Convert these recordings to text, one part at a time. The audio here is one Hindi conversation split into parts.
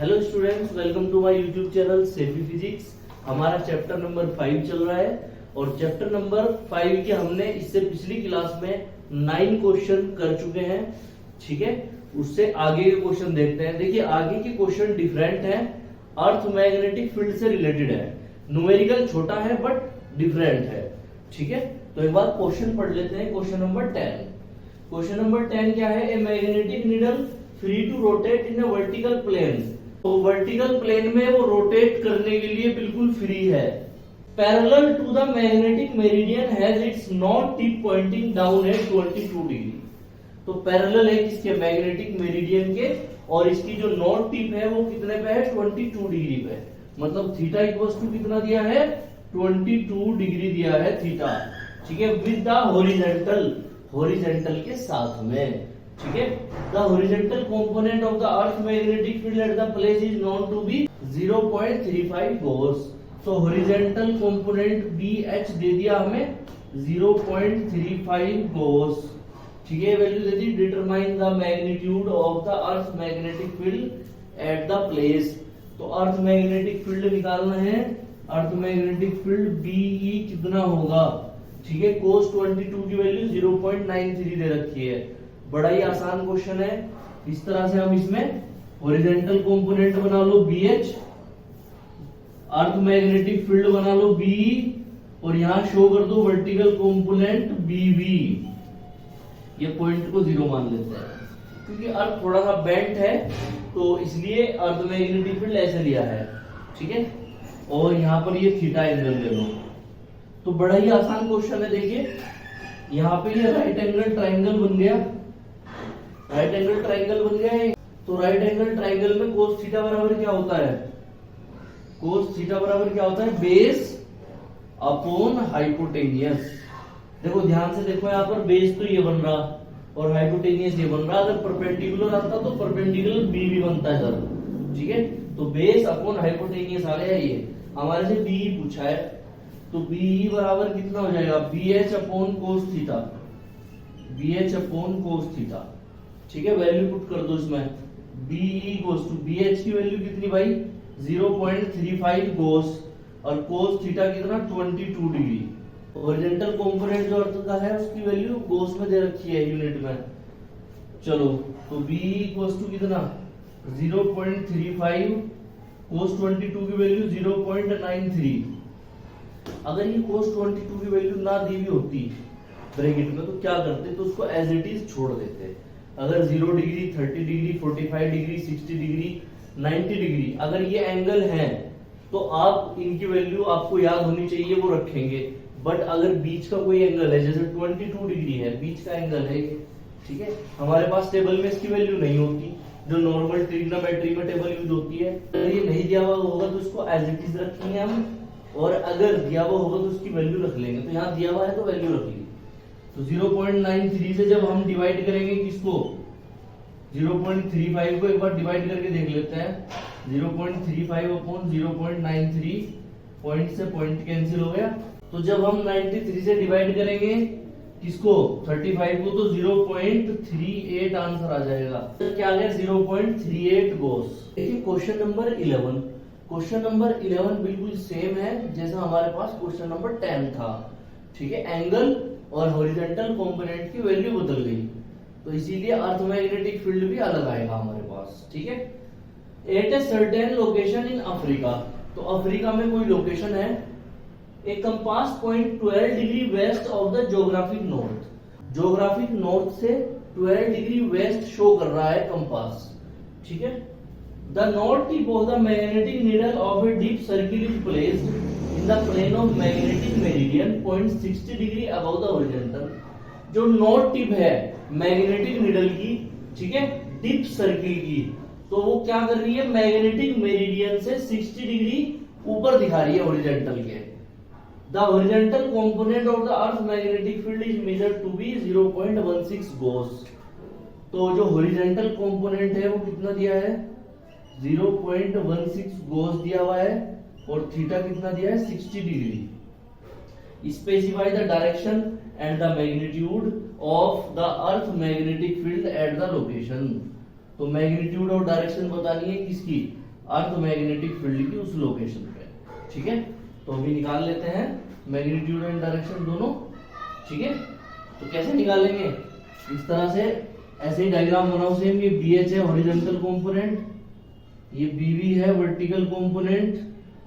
Hello students, welcome to my YouTube channel सेफी फिजिक्स। हमारा चैप्टर नंबर 5 चल रहा है और चैप्टर नंबर 5 के हमने इससे पिछली क्लास में 9 क्वेश्चन कर चुके हैं। ठीक है, उससे आगे के क्वेश्चन देखते हैं। देखिए, आगे के क्वेश्चन डिफरेंट हैं, अर्थ मैग्नेटिक फील्ड से रिलेटेड है। न्यूमेरिकल छोटा है बट डिफरेंट है। ठीक है, तो एक बार क्वेश्चन पढ़ लेते हैं। Question number 10। क्वेश्चन नंबर 10 क्या है? A magnetic needle free to rotate in a vertical plane. तो वर्टिकल प्लेन में वो रोटेट करने के लिए बिल्कुल फ्री है। Parallel to the magnetic meridian has its north tip pointing down at 22 degree. तो पैरेलल है किसके? मैग्नेटिक मेरिडियन के, और इसकी जो नॉर्थ टिप है वो कितने पे है? 22 डिग्री पे। मतलब थीटा इक्वल्स टू कितना दिया है? 22 डिग्री दिया है थीटा। ठीक है, विद द हॉरिजॉन्टल के साथ में। ठीक है, the horizontal component of the earth magnetic field at the place is known to be 0.35 gauss. तो हॉरिजॉन्टल कंपोनेंट BH दे दिया हमें 0.35 गॉस। ठीक है, वैल्यू दे दी। Determine the magnitude of the earth magnetic field at the place. तो अर्थ मैग्नेटिक फील्ड निकालना है। अर्थ मैग्नेटिक फील्ड BE कितना होगा? ठीक है, cos 22 की वैल्यू 0.93 दे रखी है। बड़ा ही आसान क्वेश्चन है। इस तरह से हम इसमें हॉरिजॉन्टल कंपोनेंट बना लो BH, अर्थ मैग्नेटिक फील्ड बना लो BE, और यहां शो कर दो वर्टिकल कंपोनेंट BV। ये पॉइंट को 0 मान लेते हैं क्योंकि अर्थ थोड़ा सा बेंट है, तो इसलिए अर्थ मैग्नेटिक फील्ड ऐसे लिया है। ठीक है, और यहां पर ये थीटा एंगल ले लो। तो बड़ा ही आसान क्वेश्चन है। देखिए, यहाँ पे ये राइट एंगल ट्राइंगल बन गया। राइट एंगल ट्राइंगल बन गया है। तो राइट एंगल ट्राइंगल में कोस थीटा बराबर क्या होता है? कोस थीटा बराबर क्या होता है? Base upon hypotenuse. देखो ध्यान से देखो, यहाँ पर बेस तो ये बन रहा और हाइपोटेनियस ये बन रहा। अगर परपेंडिकुलर आता तो परपेंडिकुलर बी भी बनता है सर। ठीक है, तो बेस अपॉन हाइपोटेनियस आ गया। ये हमारे से बी पूछा है, तो BE बराबर कितना हो जाएगा? BH upon cos theta. BH upon cos theta. ठीक है, वैल्यू पुट कर दो इसमें। BE गोस टू BH की वैल्यू कितनी भाई? 0.35 गोस, और कोस थीटा कितना? 22 डिग्री। हॉरिजॉन्टल कंपोनेंट जो अर्थ का है उसकी वैल्यू गोस में दे रखी है यूनिट में। चलो, तो BE गोस टू कितना? 0.35, कोस 22 की वैल्यू 0.93। अगर ये cos 22 की वैल्यू ना दी हुई होती ब्रैकेट में तो क्या करते? तो उसको एज इट इज छोड़ देते। अगर 0 degree, 30 degree, 45 degree, 60 degree, 90 degree अगर ये एंगल है तो आप इनकी वैल्यू आपको याद होनी चाहिए, वो रखेंगे। बट अगर बीच का कोई एंगल है, जैसे 22 डिग्री है, बीच का एंगल है, ठीक है, हमारे पास टेबल में इसकी वैल्यू नहीं होती, जो नॉर्मल ट्रिग्नोमेट्री में टेबल यूज होती है। अगर ये नहीं दिया हुआ होगा तो इसको एज इट इज रखेंगे हम, और अगर दिया हुआ होगा तो उसकी वैल्यू रख लेंगे। तो यहाँ दिया हुआ है तो वैल्यू रख ली। तो 0.93 से जब हम डिवाइड करेंगे किसको? 0.35 को एक बार डिवाइड करके देख लेते हैं। 0.35 अपॉन 0.93, पॉइंट से पॉइंट कैंसिल हो गया। तो जब हम 93 से डिवाइड करेंगे किसको? 35 को, तो 0.38 आंसर आ जाएगा। तो क्या आ गया? 0.38 गोस। देखिए क्वेश्चन नंबर 11। क्वेश्चन नंबर 11 बिल्कुल सेम है जैसा हमारे पास क्वेश्चन नंबर 10 था। ठीक है, एंगल और हॉरिजॉन्टल कंपोनेंट की वैल्यू बदल गई, तो इसीलिए अर्थ मैग्नेटिक फील्ड भी अलग आएगा हमारे पास। ठीक है, at a certain location in Africa. तो अफ्रीका में कोई लोकेशन है। A compass point 12 degree west of the geographic north. Geographic north से 12 डिग्री वेस्ट शो कर रहा है कंपास। ठीक है, the north tip of the magnetic needle of a deep circle is placed in the plane of magnetic meridian point 60 degree above the horizontal। जो नॉर्थ टिप है मैग्नेटिक नीडल की, ठीक है, डीप सर्किल की, तो वो क्या कर रही है? मैग्नेटिक मेरिडियन से 60 डिग्री ऊपर दिखा रही है हॉरिजॉन्टल के। The horizontal component of the earth magnetic field is measured to be 0.16 gauss. तो जो हॉरिजॉन्टल कंपोनेंट है वो कितना दिया है? 0.16 गोस दिया हुआ है, और थीटा कितना दिया है? 60 degree. Specify the direction and the magnitude of the earth magnetic field at the location. तो मैग्नीट्यूड और डायरेक्शन बतानी है किसकी? अर्थ मैग्नेटिक फील्ड की उस लोकेशन पे। ठीक है, तो अभी निकाल लेते हैं मैग्नीट्यूड एंड डायरेक्शन दोनों। ठीक है, तो कैसे निकालेंगे, इस तरह से ऐसे ही डायग्राम बनाओ सेम। ये BH है हॉरिजॉन्टल कंपोनेंट, ये BB है वर्टिकल कंपोनेंट,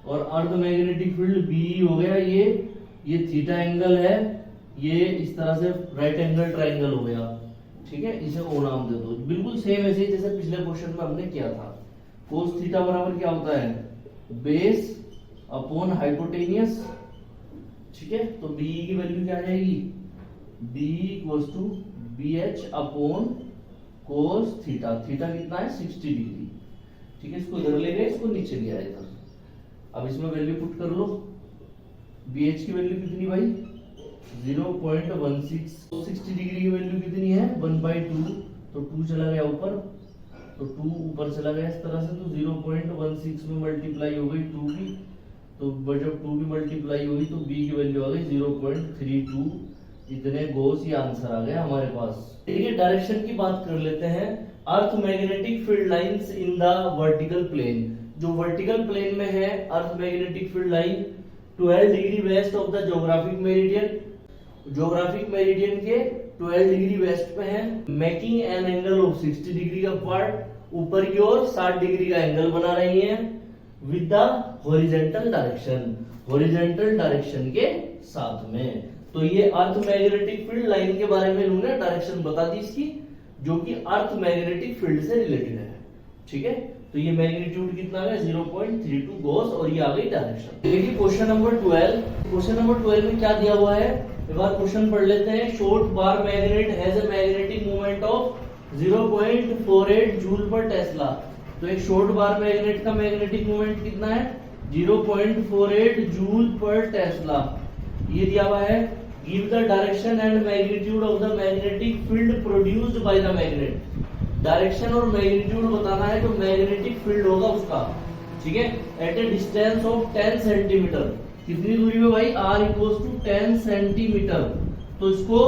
और अर्थ मैग्नेटिक फील्ड BE हो गया। ये थीटा एंगल है, ये इस तरह से राइट एंगल ट्रायंगल हो गया। ठीक है, इसे O नाम दे दो। बिल्कुल सेम ऐसे ही जैसे पिछले क्वेश्चन में हमने किया था। कोस थीटा बराबर क्या होता है, बेस अपॉन हाइपोटेनियस। ठीक है, तो BE की वैल्यू क्या आ जाएगी, BE equals to BH upon cos theta. Theta कितना है 60 डिग्री। ठीक है, इसको इधर ले गए, इसको नीचे लिया इधर। अब इसमें वैल्यू पुट कर लो। BH की वैल्यू कितनी भाई 0.16। 60 डिग्री की वैल्यू कितनी है 1/2, तो 2 चला गया ऊपर, तो 2 ऊपर चला गया इस तरह से, तो 0.16 में मल्टीप्लाई हो गई 2 की, तो जब 2 की मल्टीप्लाई होगी तो B की वैल्यू आ गई 0.32। इतने गोस ये आंसर आ गया हमारे पास। ठीक है, डायरेक्शन की बात कर लेते हैं। Earth magnetic field lines in the vertical plane. जो वर्टिकल प्लेन में है earth magnetic field line 12 degree west of the geographic meridian. Geographic meridian के 12 डिग्री वेस्ट पे है, making an angle of 60 degree upward. ऊपर की ओर 60 डिग्री का एंगल बना रही है with the horizontal direction, horizontal direction के साथ में। तो ये अर्थ मैग्नेटिक फील्ड लाइन के बारे में इन्होंने डायरेक्शन बता दी इसकी, जो कि अर्थ मैग्नेटिक फील्ड से रिलेटेड है। ठीक है, तो ये मैग्नीट्यूड कितना है 0.32 गोस, और ये आ गई डायरेक्शन। देखिए क्वेश्चन नंबर 12। क्वेश्चन नंबर 12 में क्या दिया हुआ है, एक बार क्वेश्चन पढ़ लेते हैं। Short bar magnet has a magnetic moment of 0.48 joule पर टेस्ला। तो एक शॉर्ट बार मैग्नेट का मैग्नेटिक मोमेंट कितना है 0.48 जूल पर टेस्ला। ये दिया हुआ है। Give the direction and magnitude of the magnetic field produced by the magnet. Direction और मैग्नीट्यूड बताना है जो मैग्नेटिक फील्ड होगा उसका। ठीक है, at a distance of 10 centimetre. कितनी दूरी में भाई r इक्वल्स टू 10 सेंटीमीटर। तो इसको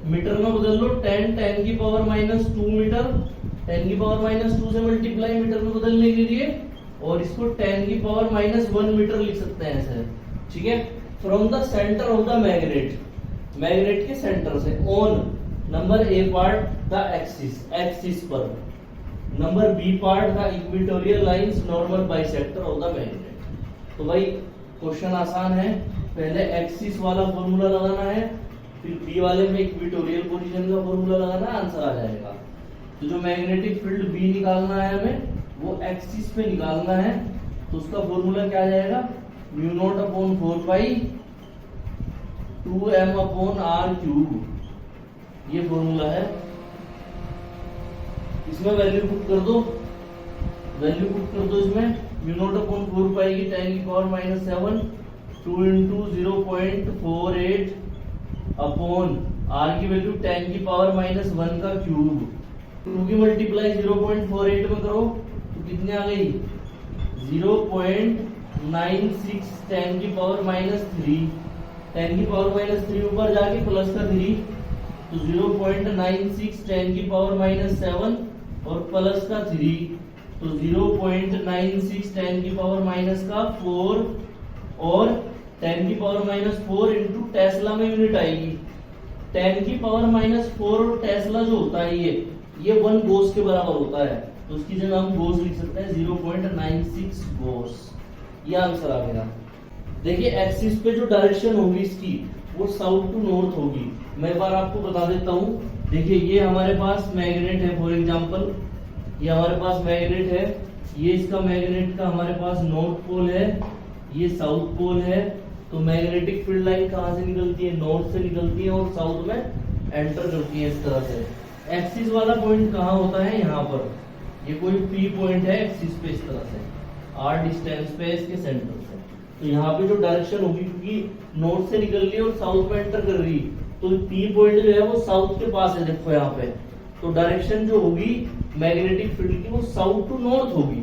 मीटर में बदल लो, 10 की पावर -2 मीटर, 10 की पावर -2 से मल्टीप्लाई मीटर में बदलने के लिए, और इसको 10 की पावर -1 मीटर लिख सकते हैं ऐसे। ठीक है, from the centre of the magnet, magnet के सेंटर से, on number A part the axis पर, number B part the equatorial lines normal bisector of the magnet. तो भाई क्वेश्चन आसान है, पहले एक्सिस वाला फॉर्मूला लगाना है, फिर B वाले में इक्वेटोरियल पोजीशन का फॉर्मूला लगाना है, आंसर आ जाएगा। तो जो मैग्नेटिक फील्ड B निकालना है हमें, वो एक्सिस पे निकालना है। तो उसका फॉर्मूला क्या आ जाएगा, μ0/4π 2m/r³। ये फॉर्मूला है। इसमें वैल्यू पुट कर दो, वैल्यू पुट कर दो इसमें। μ0/4π की 10 की पावर -7, 2 × 0.48 अपॉन r की वैल्यू 10 की पावर -1 का क्यूब। 2 की मल्टीप्लाई 0.48 में करो तो कितने आ गई 0.96, 10 की पावर -3, 10 की पावर -3 ऊपर जाके प्लस का 3, तो 0.96, 10 की पावर -7 और प्लस का 3, तो 0.96, 10 की पावर -4 और 10 की पावर -4 इंटू टेस्ला में यूनिट आएगी। 10 की पावर -4 और टेस्ला जो होता है ये 1 गोस के बराबर होता है, तो उसकी जगह हम गोस लिख सकते हैं 0.96 गोस। ये आंसर आ गया। देखिए एक्सिस पे जो डायरेक्शन होगी इसकी वो साउथ टू नॉर्थ होगी। मैं एक बार आपको बता देता हूँ। देखिए ये हमारे पास मैग्नेट है, फॉर एग्जांपल ये हमारे पास मैग्नेट है, ये इसका मैग्नेट का हमारे पास नॉर्थ पोल है, ये साउथ पोल है। तो मैग्नेटिक फील्ड लाइन कहाँ से निकलती है, नॉर्थ से निकलती है और साउथ में एंटर करती है इस तरह से। एक्सिस वाला पॉइंट कहाँ होता है, यहाँ पर, ये कोई P पॉइंट है एक्सिस पे इस तरह से, r डिस्टेंस पे इसके सेंटर से। तो यहाँ पे जो डायरेक्शन होगी, क्योंकि नॉर्थ से निकल रही है और साउथ में एंटर कर रही, तो P पॉइंट जो है वो साउथ के पास है। देखो यहाँ पे तो डायरेक्शन जो होगी मैग्नेटिक फील्ड की वो साउथ टू नॉर्थ होगी,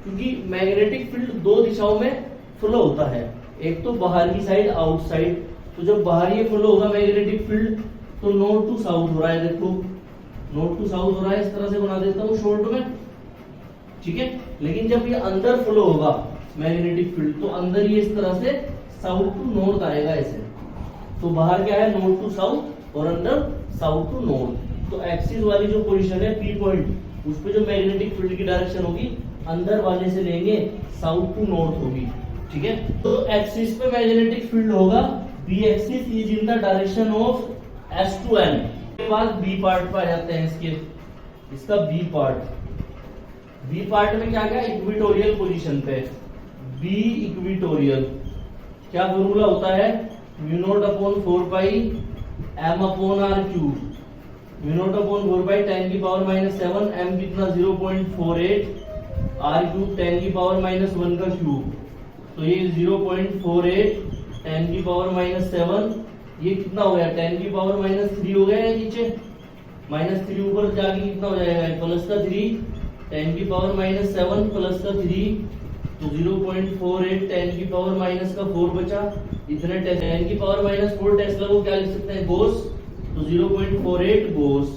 क्योंकि मैग्नेटिक फील्ड 2 दिशाओं में फ्लो होता है, एक तो बाहर की साइड, आउटसाइड। तो जब बाहर ये फ्लो होगा मैग्नेटिक फील्ड, तो नॉर्थ टू साउथ हो रहा है। देखो नॉर्थ टू साउथ हो रहा है, इस तरह से बना देता हूँ शॉर्ट में। ठीक है, लेकिन जब ये अंदर फ्लो होगा मैग्नेटिक फील्ड तो अंदर ये इस तरह से साउथ टू नॉर्थ आएगा ऐसे। तो बाहर क्या है, नॉर्थ टू साउथ और अंदर साउथ टू नॉर्थ। तो एक्सिस वाली जो पोजीशन है पी पॉइंट, उस पे जो मैग्नेटिक फील्ड की डायरेक्शन होगी अंदर वाले से लेंगे साउथ टू नॉर्थ होगी, ठीक है। तो एक्सिस पे मैग्नेटिक फील्ड होगा, B axis is in the direction of S to N. के बाद बी पार्ट पे आ जाते हैं इसका बी पार्ट में क्या क्या, इक्विटोरियल पोजीशन पे बी इक्विटोरियल। क्या फॉर्मूला होता है, mu naught upon 4 pi M upon R cube, mu naught upon 4 pi 10 की पावर -7, एम कितना 0.48, आर क्यूब 10 की पावर -1 का क्यूब। तो ये 0.48 10 की पावर -7, ये कितना हो गया 10 की पावर -3 हो गया है नीचे, -3 ऊपर जाके कितना हो जाएगा प्लस का 3, 10 की पावर -7 प्लस का 3, तो 0.48 10 की पावर माइनस का 4 बचा, इतने 10 की पावर -4 टेस्ला को क्या लिख सकते हैं, गोस, तो 0.48 गोस।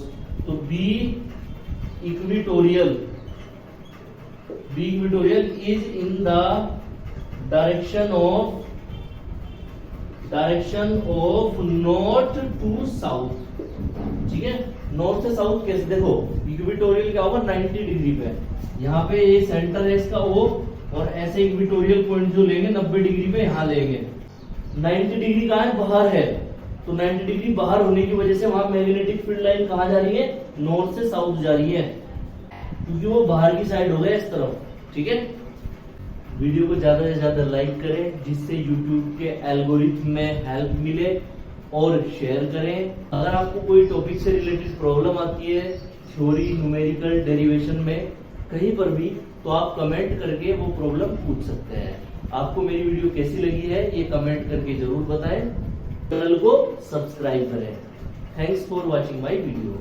तो B equatorial is in the direction of north to south, ठीक है। नॉर्थ से साउथ कैसे, देखो इक्विटोरियल क्या होगा 90 डिग्री पे, यहाँ पे ये सेंटर है इसका ओ, और ऐसे इक्विटोरियल पॉइंट जो लेंगे 90 डिग्री पे यहाँ लेंगे। 90 डिग्री कहाँ है, बाहर है, तो 90 डिग्री बाहर होने की वजह से वहां मैग्नेटिक फील्ड लाइन कहाँ जा रही है, नॉर्थ से साउथ जा रही है, क्योंकि वो बाहर की साइड हो गया इस तरफ, ठीक है। वीडियो को ज्यादा से ज्यादा लाइक करें जिससे यूट्यूब के एल्गोरिथम में हेल्प मिले, और शेयर करें। अगर आपको कोई टॉपिक से रिलेटेड प्रॉब्लम आती है, थ्योरी, न्यूमेरिकल, डेरिवेशन में कहीं पर भी, तो आप कमेंट करके वो प्रॉब्लम पूछ सकते हैं। आपको मेरी वीडियो कैसी लगी है ये कमेंट करके जरूर बताएं। चैनल को सब्सक्राइब करें। Thanks for watching my video.